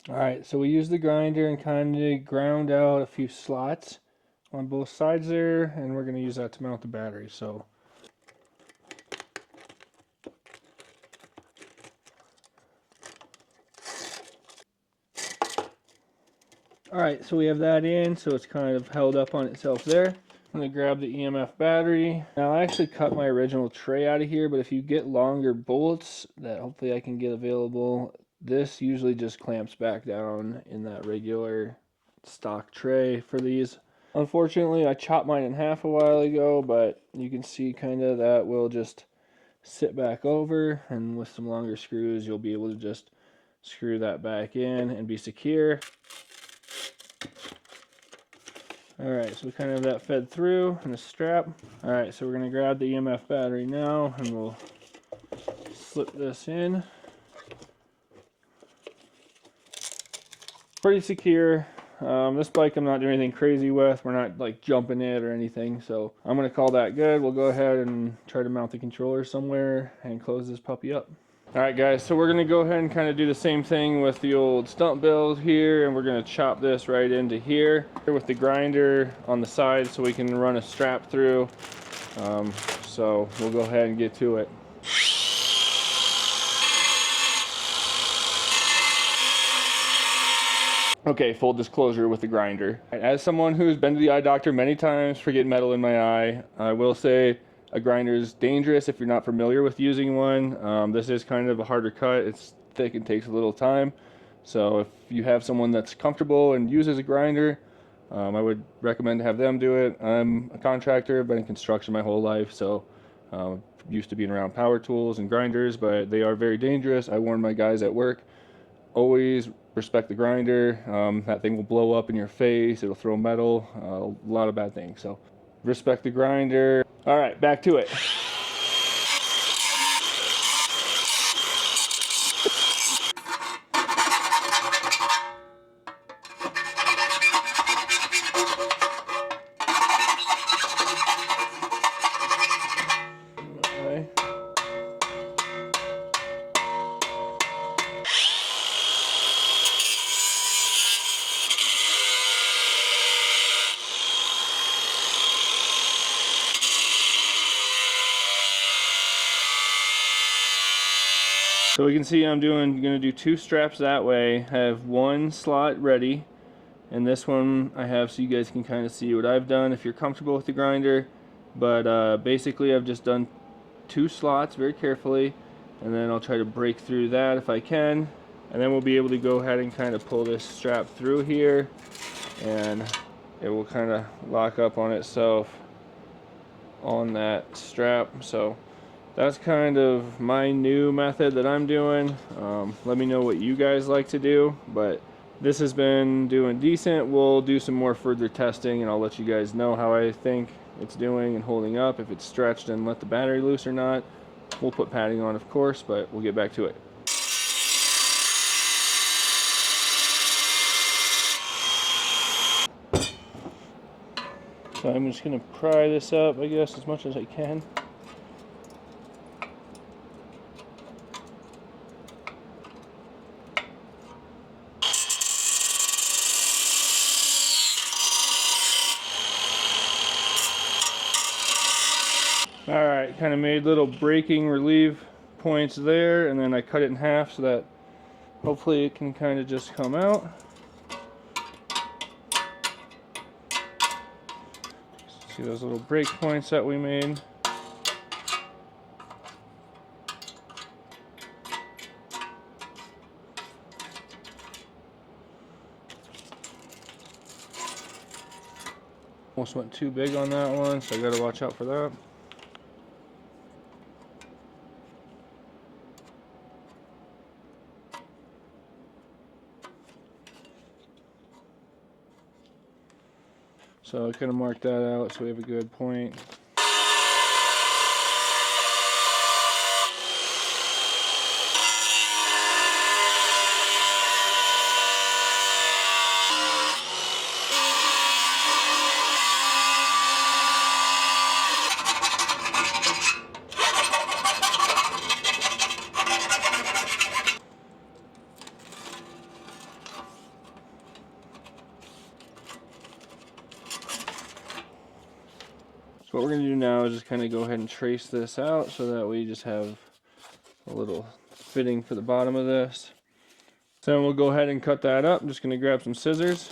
Alright, so we use the grinder and kind of ground out a few slots on both sides there, and we're going to use that to mount the battery. So alright, so we have that in, so it's kind of held up on itself there. I'm going to grab the EMF battery. Now I actually cut my original tray out of here, but if you get longer bolts that hopefully I can get available, this usually just clamps back down in that regular stock tray for these. Unfortunately, I chopped mine in half a while ago, but you can see kind of that will just sit back over, and with some longer screws you'll be able to just screw that back in and be secure. Alright, so we kind of have that fed through in the strap. Alright, so we're going to grab the EMF battery now and we'll slip this in. Pretty secure. This bike I'm not doing anything crazy with. We're not like jumping it or anything, so I'm going to call that good. We'll go ahead and try to mount the controller somewhere and close this puppy up. Alright guys, so we're going to go ahead and kind of do the same thing with the old stump build here, and we're going to chop this right into here with the grinder on the side so we can run a strap through. So we'll go ahead and get to it. Okay, full disclosure with the grinder. As someone who's been to the eye doctor many times for getting metal in my eye, I will say a grinder is dangerous if you're not familiar with using one. This is kind of a harder cut. It's thick and takes a little time. So if you have someone that's comfortable and uses a grinder, I would recommend to have them do it. I'm a contractor, I've been in construction my whole life, so used to being around power tools and grinders, but they are very dangerous. I warn my guys at work, always respect the grinder. That thing will blow up in your face, it'll throw metal, a lot of bad things. So respect the grinder. All right, back to it. Okay. So we can see I'm going to do two straps that way. I have one slot ready, and this one I have so you guys can kind of see what I've done if you're comfortable with the grinder. But basically I've just done two slots very carefully, and then I'll try to break through that if I can, and then we'll be able to go ahead and kind of pull this strap through here, and it will kind of lock up on itself on that strap. So that's kind of my new method that I'm doing. Let me know what you guys like to do, but this has been doing decent. We'll do some more further testing and I'll let you guys know how I think it's doing and holding up, if it's stretched and let the battery loose or not. We'll put padding on, of course, but we'll get back to it. So I'm just going to pry this up, I guess, as much as I can. Alright, kind of made little braking relieve points there, and then I cut it in half so that hopefully it can kind of just come out. See those little break points that we made? Almost went too big on that one, so I gotta watch out for that. So I kind of marked that out so we have a good point. what we're going to do now is just kind of go ahead and trace this out so that we just have a little fitting for the bottom of this. So then we'll go ahead and cut that up. I'm just going to grab some scissors.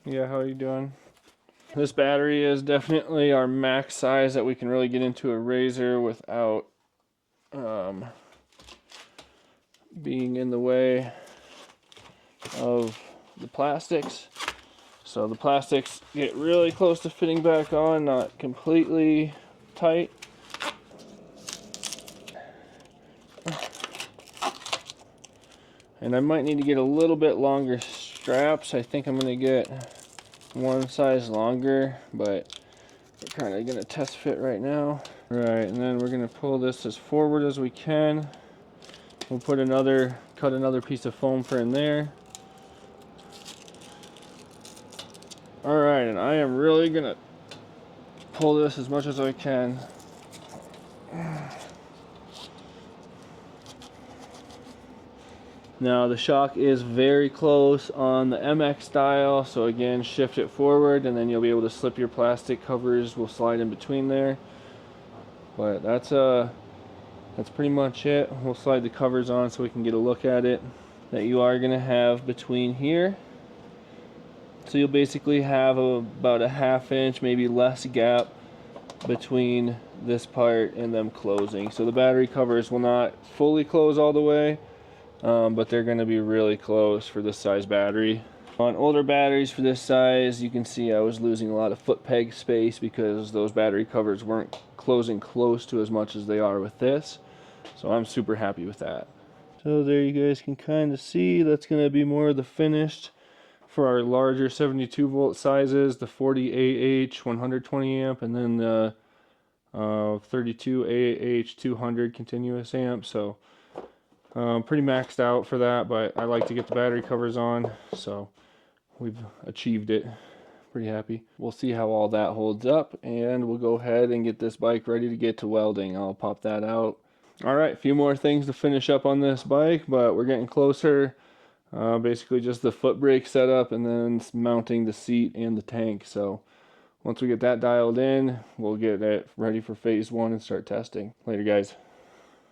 Yeah, how are you doing? This battery is definitely our max size that we can really get into a razor without being in the way of the plastics. So the plastics get really close to fitting back on, not completely tight. And I might need to get a little bit longer straps. I think I'm going to get one size longer, but we're kind of going to test fit right now. Right, and then we're going to pull this as forward as we can. We'll cut another piece of foam for in there. Alright, and I am really going to pull this as much as I can. Now the shock is very close on the MX style, so again, shift it forward and then you'll be able to slip your plastic covers, will slide in between there. But that's pretty much it. We'll slide the covers on so we can get a look at it. That you are going to have between here. So you'll basically have about a ½ inch, maybe less gap between this part and them closing. So the battery covers will not fully close all the way, but they're going to be really close for this size battery. On older batteries for this size, you can see I was losing a lot of foot peg space because those battery covers weren't closing close to as much as they are with this. So I'm super happy with that. So there you guys can kind of see that's going to be more of the finished for our larger 72 volt sizes, the 40 AH 120 amp, and then the 32 AH 200 continuous amp. So pretty maxed out for that, but I like to get the battery covers on, so we've achieved it. Pretty happy. We'll see how all that holds up, and we'll go ahead and get this bike ready to get to welding. I'll pop that out. Alright, a few more things to finish up on this bike, but we're getting closer. Basically just the foot brake setup and then mounting the seat and the tank. So once we get that dialed in, we'll get it ready for phase 1 and start testing. Later guys.